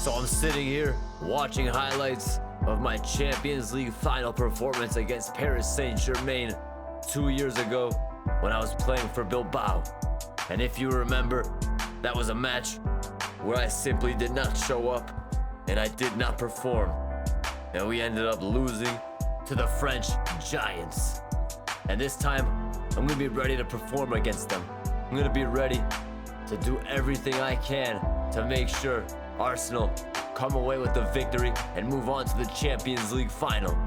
So I'm sitting here watching highlights of my Champions League final performance against Paris Saint-Germain 2 years ago when I was playing for Bilbao. And if you remember, that was a match where I simply did not show up and I did not perform. And we ended up losing to the French Giants. And this time, I'm gonna be ready to perform against them. I'm gonna be ready to do everything I can to make sure Arsenal come away with the victory and move on to the Champions League final.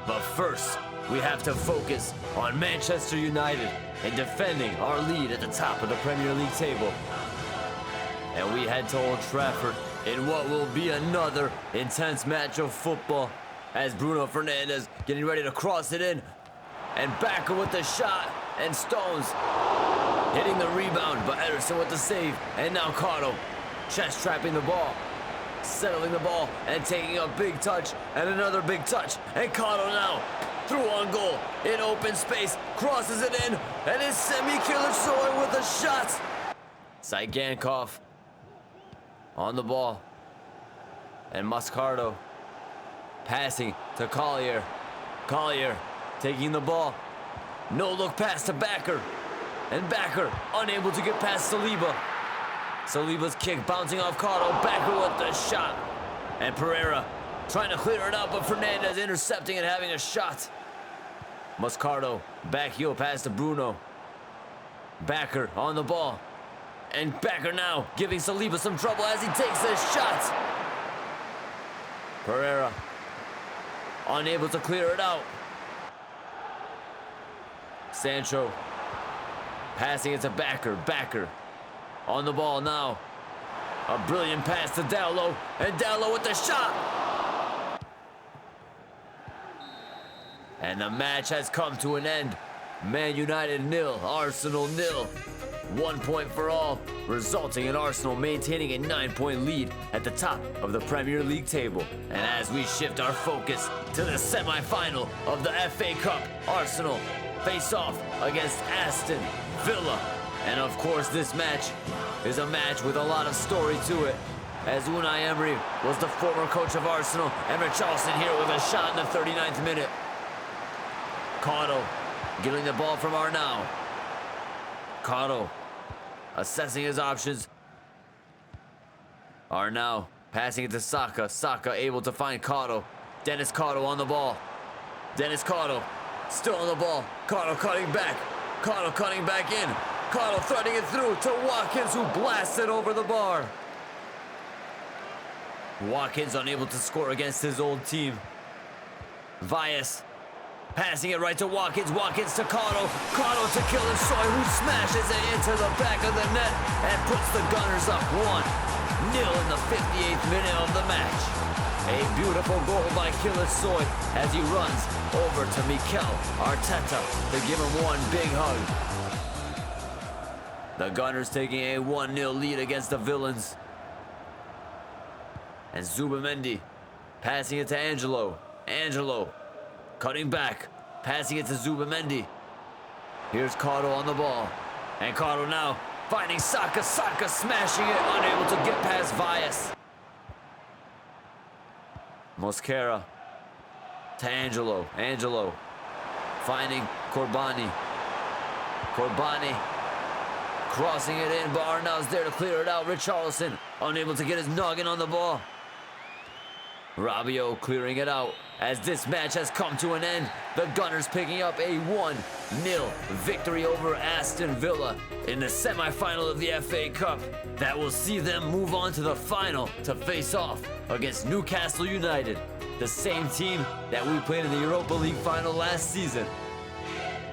But first, we have to focus on Manchester United and defending our lead at the top of the Premier League table. And we head to Old Trafford in what will be another intense match of football as Bruno Fernandes getting ready to cross it in, and Bakker with the shot, and Stones hitting the rebound, but Ederson with the save, and now Karo chest trapping the ball, settling the ball, and taking a big touch, and another big touch, and Karo now through on goal, in open space, crosses it in, and it's semi-killer Soy with a shot. Saigankov on the ball, and Moscardo passing to Collier. Collier taking the ball. No look pass to Bakker. And Bakker unable to get past Saliba. Saliba's kick bouncing off Karo. Bakker with the shot. And Pereira trying to clear it out, but Fernandes intercepting and having a shot. Moscardo back heel pass to Bruno. Bakker on the ball. And Bakker now giving Saliba some trouble as he takes a shot. Pereira unable to clear it out. Sancho passing it to Bakker. Bakker on the ball now. A brilliant pass to Dalot, and Dalot with the shot. And the match has come to an end. Man United 0, Arsenal 0. 1 point for all, resulting in Arsenal maintaining a 9-point lead at the top of the Premier League table. And as we shift our focus to the semi-final of the FA Cup, Arsenal face off against Aston Villa. And of course, this match is a match with a lot of story to it, as Unai Emery was the former coach of Arsenal, and Richarlison here with a shot in the 39th minute. Karo getting the ball from Arnau. Karo assessing his options. Arnau passing it to Saka. Saka able to find Karo. Denis Karo on the ball. Denis Karo still on the ball. Karo cutting back. Karo cutting back in. Karo threading it through to Watkins, who blasts it over the bar. Watkins unable to score against his old team. Valles passing it right to Watkins. Watkins to Karo. Karo to Killer Soy, who smashes it into the back of the net and puts the Gunners up 1-0 in the 58th minute of the match. A beautiful goal by Killer Soy as he runs over to Mikel Arteta to give him one big hug. The Gunners taking a 1-0 lead against the Villains. And Zubamendi passing it to Angelo. Angelo cutting back, passing it to Zubamendi. Here's Karo on the ball. And Karo now finding Saka. Saka smashing it, unable to get past Valles. Mosquera to Angelo. Angelo finding Corbani. Corbani crossing it in, but Arnau's there to clear it out. Richarlison unable to get his noggin on the ball. Rabiot clearing it out as this match has come to an end. The Gunners picking up a 1-0 victory over Aston Villa in the semi-final of the FA Cup. That will see them move on to the final to face off against Newcastle United, the same team that we played in the Europa League final last season.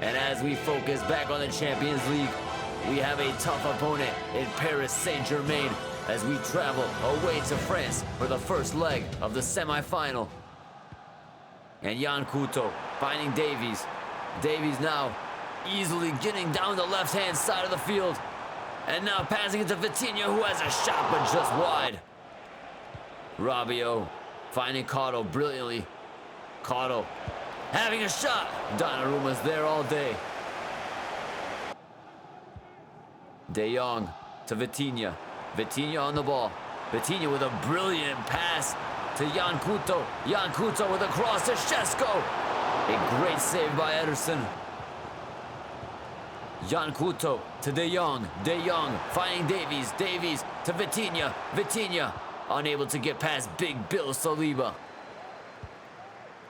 And as we focus back on the Champions League, we have a tough opponent in Paris Saint-Germain as we travel away to France for the first leg of the semi-final. And Jan Couto finding Davies. Davies now easily getting down the left-hand side of the field. And now passing it to Vitinha, who has a shot but just wide. Rabiot finding Karo brilliantly. Karo having a shot. Donnarumma's there all day. De Jong to Vitinha. Vitinha on the ball. Vitinha with a brilliant pass to Jan Couto. Jan Couto with a cross to Šeško. A great save by Ederson. Jan Couto to De Jong. De Jong finding Davies. Davies to Vitinha. Vitinha unable to get past Big Bill Saliba.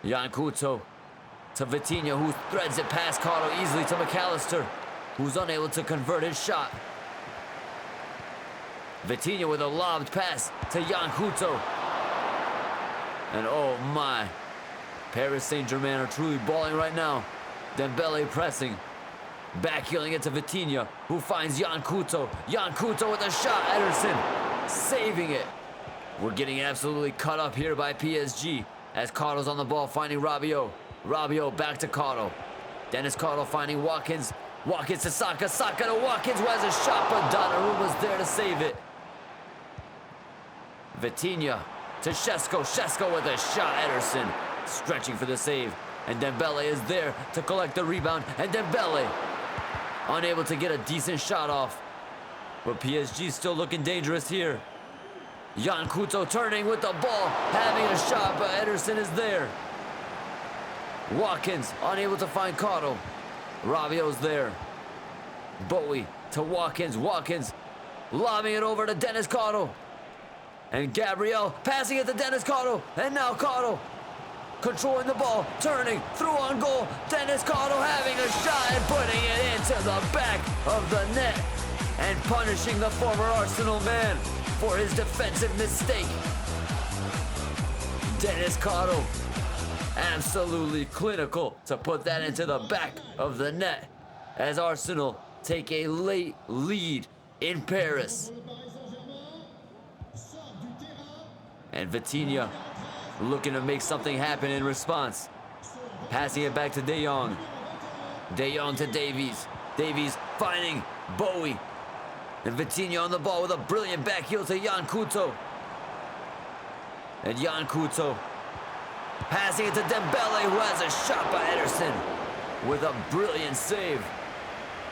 Jan Couto to Vitinha, who threads it past Karo easily to McAllister, who's unable to convert his shot. Vitinha with a lobbed pass to Jan Couto. And oh my, Paris Saint-Germain are truly balling right now. Dembele pressing. Backheeling it to Vitinha, who finds Jan Couto. Jan Couto with a shot. Ederson saving it. We're getting absolutely cut up here by PSG as Karo's on the ball finding Rabiot. Rabiot back to Karo. Denis Karo finding Watkins. Watkins to Saka. Saka to Watkins, who has a shot, but Donnarumma's there to save it. Vitinha to Šeško. Šeško with a shot. Ederson stretching for the save. And Dembele is there to collect the rebound. And Dembele unable to get a decent shot off. But PSG still looking dangerous here. Jan Couto turning with the ball, having a shot, but Ederson is there. Watkins unable to find Karo. Rabiot's there. Bowie to Watkins. Watkins lobbing it over to Denis Karo. And Gabriel passing it to Denis Karo. And now Karo controlling the ball, turning, through on goal. Denis Karo having a shot and putting it into the back of the net. And punishing the former Arsenal man for his defensive mistake. Denis Karo, absolutely clinical to put that into the back of the net as Arsenal take a late lead in Paris. And Vitinha looking to make something happen in response. Passing it back to De Jong. De Jong to Davies. Davies finding Bowie. And Vitinha on the ball with a brilliant back heel to Jan Couto. And Jan Couto passing it to Dembele, who has a shot by Ederson with a brilliant save.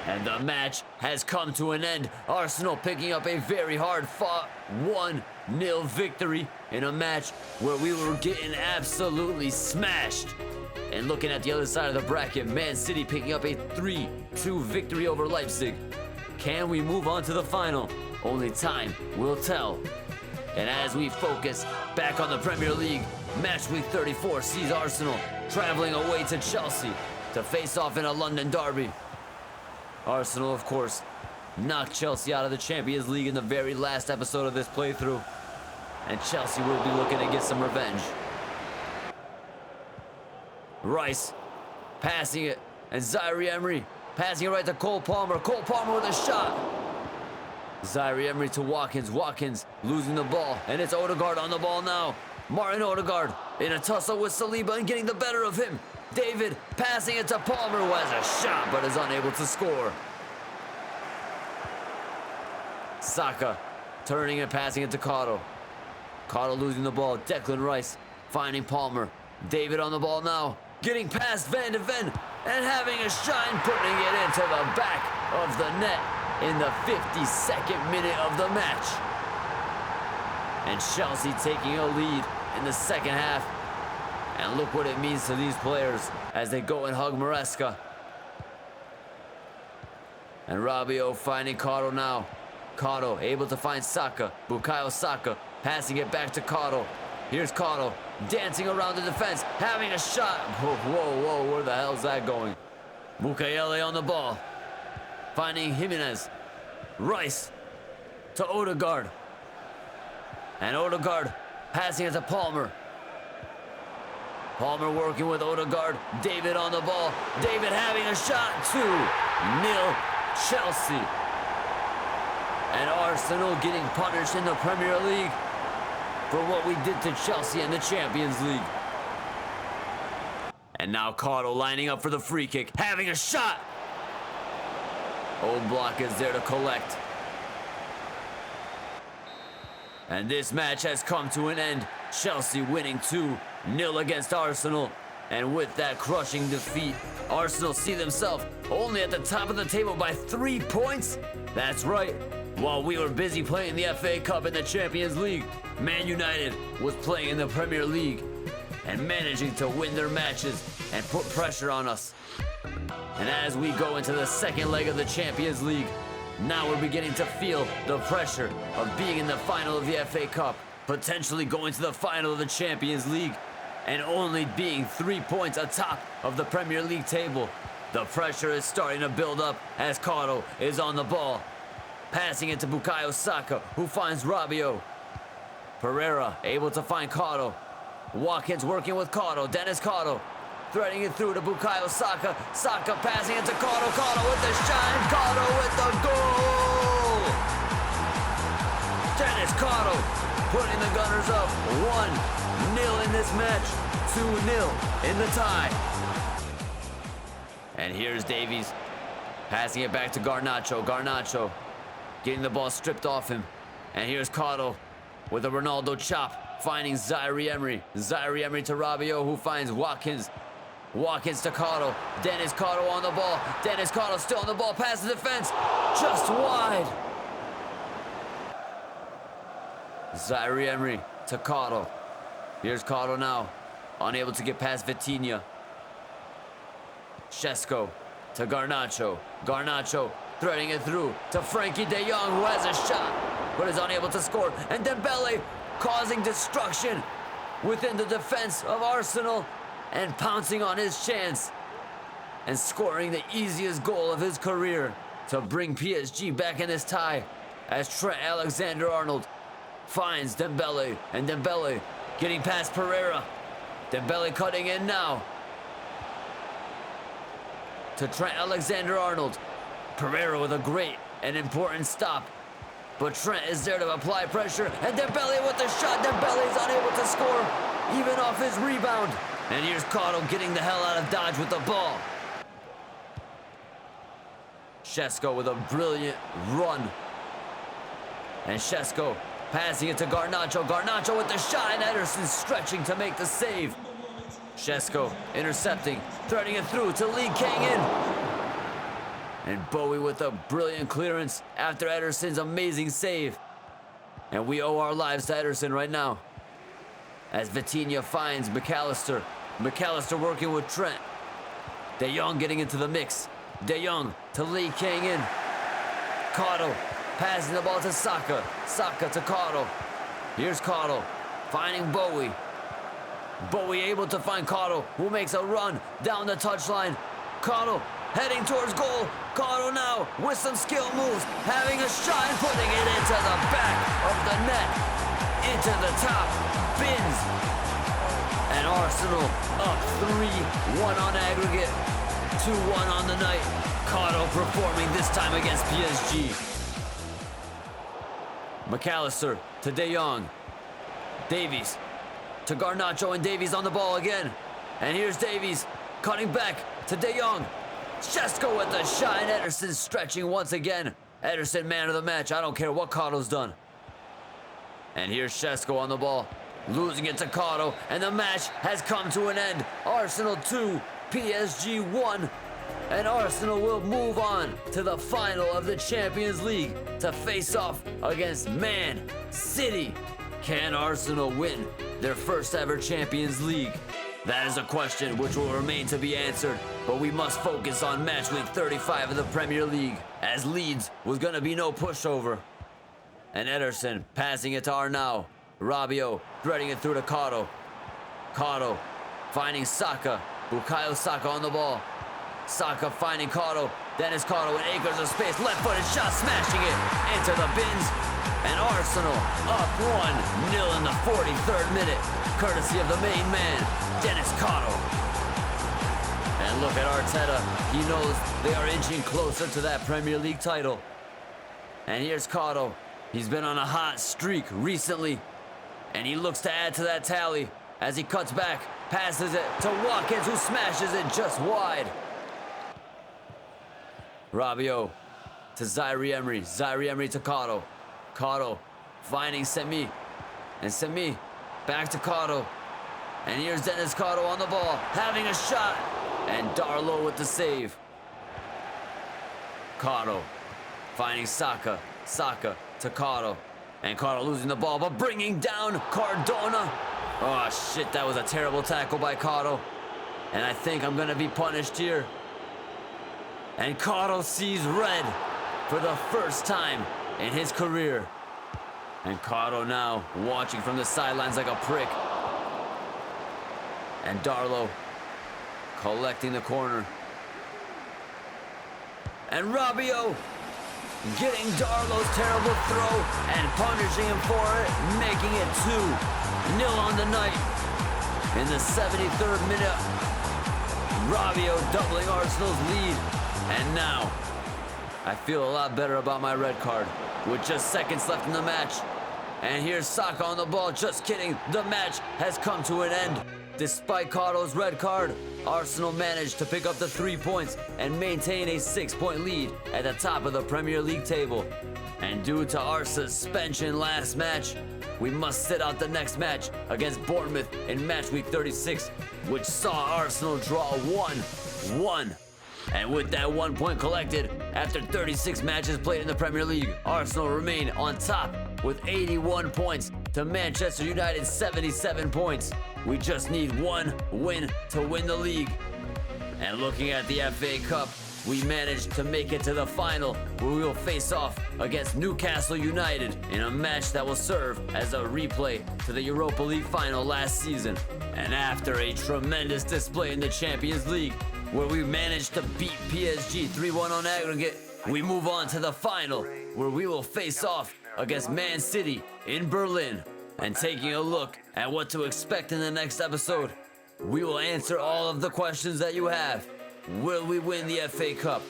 And the match has come to an end. Arsenal picking up a very hard-fought 1-0 victory in a match where we were getting absolutely smashed. And looking at the other side of the bracket, Man City picking up a 3-2 victory over Leipzig. Can we move on to the final? Only time will tell. And as we focus back on the Premier League, match week 34 sees Arsenal traveling away to Chelsea to face off in a London derby. Arsenal, of course, knocked Chelsea out of the Champions League in the very last episode of this playthrough. And Chelsea will be looking to get some revenge. Rice passing it, and Zaire Emery passing it right to Cole Palmer. Cole Palmer with a shot. Zaire Emery to Watkins. Watkins losing the ball, and it's Odegaard on the ball now. Martin Odegaard in a tussle with Saliba and getting the better of him. David passing it to Palmer, who has a shot but is unable to score. Saka turning and passing it to Karo. Karo losing the ball. Declan Rice finding Palmer. David on the ball now, getting past Van de Ven and having a shine, putting it into the back of the net in the 52nd minute of the match. And Chelsea taking a lead in the second half. And look what it means to these players as they go and hug Maresca. And Rabiot finding Karo now. Karo able to find Saka. Bukayo Saka passing it back to Karo. Here's Karo dancing around the defense, having a shot. Whoa, whoa, whoa, where the hell's that going? Mukayele on the ball. Finding Jimenez. Rice to Odegaard. And Odegaard passing it to Palmer. Palmer working with Odegaard. David on the ball. David having a shot. 2-0 Chelsea. And Arsenal getting punished in the Premier League for what we did to Chelsea in the Champions League. And now Karo lining up for the free kick, having a shot. Oblak is there to collect. And this match has come to an end. Chelsea winning 2-0 against Arsenal. And with that crushing defeat, Arsenal see themselves only at the top of the table by 3 points. That's right, While we were busy playing the FA Cup and the Champions League, Man United was playing in the Premier League and managing to win their matches and put pressure on us. And as we go into the second leg of the Champions League, now we're beginning to feel the pressure of being in the final of the FA Cup, potentially going to the final of the Champions League, and only being 3 points atop of the Premier League table. The pressure is starting to build up as Karo is on the ball. Passing it to Bukayo Saka, who finds Rabiot. Pereira able to find Karo. Watkins working with Karo. Denis Karo threading it through to Bukayo Saka. Saka passing it to Karo. Karo with the shine. Karo with the goal. Denis Karo putting the Gunners up 1-0 in this match. 2-0 in the tie. And here's Davies passing it back to Garnacho. Garnacho getting the ball stripped off him. And here's Karo with a Ronaldo chop, finding Zaire Emery. Zaire Emery to Rabiot, who finds Watkins. Watkins to Karo. Denis Karo on the ball. Denis Karo still on the ball, past the defense, just wide. Zaire Emery to Karo. Here's Karo now, unable to get past Vitinha. Šeško to Garnacho. Garnacho threading it through to Frankie de Jong, who has a shot but is unable to score. And Dembele causing destruction within the defense of Arsenal and pouncing on his chance and scoring the easiest goal of his career to bring PSG back in this tie as Trent Alexander-Arnold finds Dembele, and Dembele getting past Pereira. Dembele cutting in now to Trent Alexander-Arnold. Pereira with a great and important stop, but Trent is there to apply pressure, and Dembele with the shot. Dembele is unable to score, even off his rebound. And here's Karo getting the hell out of dodge with the ball. Šeško with a brilliant run. And Šeško passing it to Garnacho. Garnacho with the shot, and Ederson stretching to make the save. Šeško intercepting, threading it through to Lee Kang-in. And Bowie with a brilliant clearance after Ederson's amazing save. And we owe our lives to Ederson right now. As Vitinha finds McAllister. McAllister working with Trent. De Jong getting into the mix. De Jong to Lee Kang-in. Karo passing the ball to Saka. Saka to Karo. Here's Karo finding Bowie. Bowie able to find Karo, who makes a run down the touchline. Karo heading towards goal. Karo now with some skill moves, having a shot and putting it into the back of the net, into the top bins. And Arsenal up 3-1 on aggregate, 2-1 on the night. Karo performing this time against PSG. McAllister to De Jong. Davies to Garnacho, and Davies on the ball again. And here's Davies cutting back to De Jong. Šeško with the shot, and Ederson stretching once again. Ederson man of the match. I don't care what Karo's done. And here's Šeško on the ball, losing it to Karo, and the match has come to an end. Arsenal 2, PSG 1, and Arsenal will move on to the final of the Champions League to face off against Man City. Can Arsenal win their first ever Champions League? That is a question which will remain to be answered, but we must focus on match week 35 of the Premier League, as Leeds was going to be no pushover. And Ederson passing it to Arnau. Rabiot threading it through to Karo. Karo finding Saka. Bukayo Saka on the ball. Saka finding Karo. Denis Karo with acres of space. Left-footed shot, smashing it into the bins. And Arsenal up 1-0 in the 43rd minute, courtesy of the main man, Denis Karo. And look at Arteta. He knows they are inching closer to that Premier League title. And here's Karo. He's been on a hot streak recently, and he looks to add to that tally as he cuts back, passes it to Watkins, who smashes it just wide. Rabiot to Zaire Emery. Zaire Emery to Karo. Karo finding Semi. And Semi back to Karo. And here's Denis Karo on the ball, having a shot. And Darlow with the save. Karo finding Saka. Saka to Karo. And Karo losing the ball, but bringing down Cardona. Oh shit, that was a terrible tackle by Karo. And I think I'm gonna be punished here. And Karo sees red for the first time in his career. And Karo now watching from the sidelines like a prick. And Darlow collecting the corner. And Rabiot getting Darlow's terrible throw and punishing him for it, making it 2-0 on the night. In the 73rd minute, Rabiot doubling Arsenal's lead. And now, I feel a lot better about my red card with just seconds left in the match. And here's Saka on the ball, just kidding, the match has come to an end. Despite Karo's red card, Arsenal managed to pick up the 3 points and maintain a 6-point lead at the top of the Premier League table. And due to our suspension last match, we must sit out the next match against Bournemouth in match week 36, which saw Arsenal draw 1-1. And with that 1 point collected, after 36 matches played in the Premier League, Arsenal remain on top with 81 points to Manchester United's 77 points. We just need 1 win to win the league. And looking at the FA Cup, we managed to make it to the final, where we will face off against Newcastle United in a match that will serve as a replay to the Europa League final last season. And after a tremendous display in the Champions League, where we managed to beat PSG 3-1 on aggregate, we move on to the final, where we will face off against Man City in Berlin. And taking a look at what to expect in the next episode, we will answer all of the questions that you have. Will we win the FA Cup?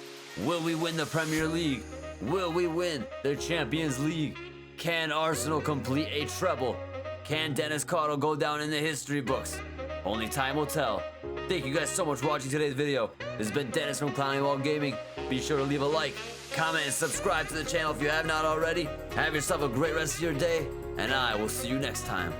Will we win the Premier League? Will we win the Champions League? Can Arsenal complete a treble? Can Denis Karo go down in the history books? Only time will tell. Thank you guys so much for watching today's video. This has been Dennis from Clowningwall Gaming. Be sure to leave a like, comment, and subscribe to the channel if you have not already. Have yourself a great rest of your day, and I will see you next time.